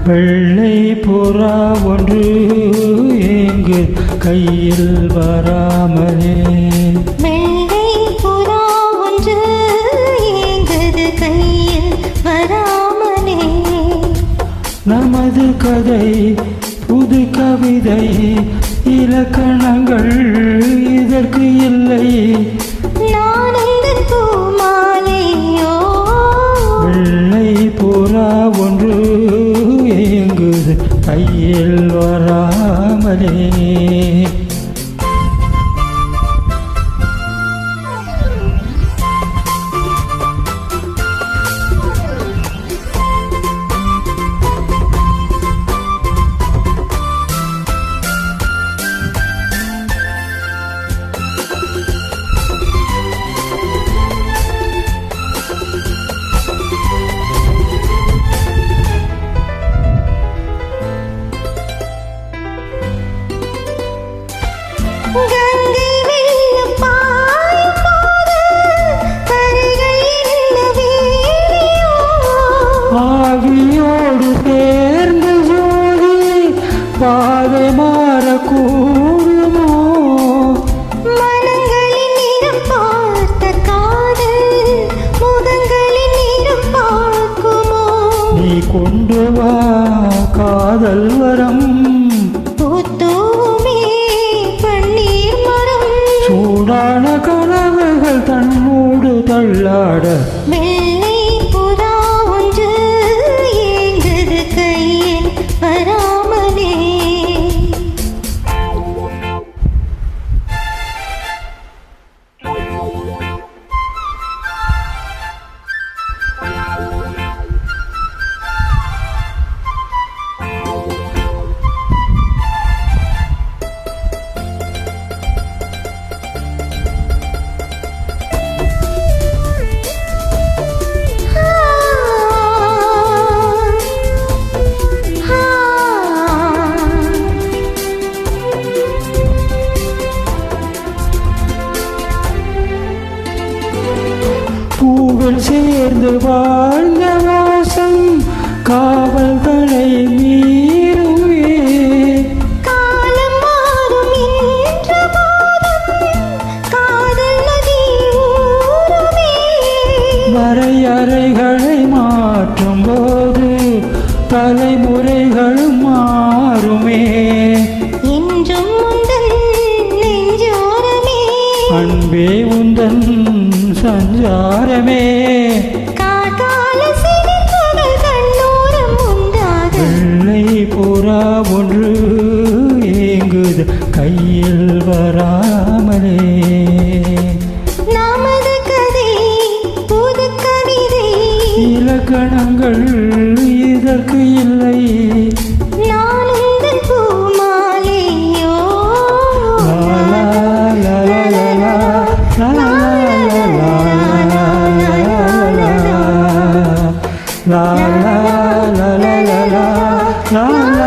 வெள்ளை புறா ஒன்று எங்கு கையில் வராமலே வெள்ளை புறா ஒன்று எங்கது கையில் வராமலே நமது கதை புது கவிதை இலக்கணங்கள் இதற்கு இல்லை நான் உந்தன் பூமாலையோ வெள்ளை புறா ஒன்று எங்குது கையில் வராமலே கங்கை வெள்ளம் பாயும் போது கரைகளில் இந்த வேலியோ ஆவியோடு சேர்ந்த ஜோதி பாதை மாறக்கூடுமோ மனங்களின் நிறம் பார்த்த காதல் முகங்களின் நிறம் பார்க்குமோ நீ கொண்டு வா காதல் வரம் பூத்தூமே பன்னீர் மரம் சூடான கனவுகள் தன்னோடு தள்ளாட வெள்ளை புறா ஒன்று ஏங்குது கையில் வராமலே பூவில் சேர்ந்து வாழ்ந்த வாசம் காவல்களை மீறுவே காலம் மாறும் என்ற போதும் காதல் நதி ஊறுமே வரையறைகளை மாற்றும் போது தலைமுறைகளும் மாறுமே என்றும் உந்தன் நெஞ்சோரமே அன்பே உந்தன் சஞ்சாரமே காகால சிரிப்புகள் கண்ணோரம் உண்டாக வெள்ளை புறா ஒன்று ஏங்குது கையில் வராமலே நமது கதை புது கவிதை இலக்கணங்கள் இதற்கு இல்லை நான் உந்தன் பூமாலையோ லா லா லா லா லா லா லா la la la la la la la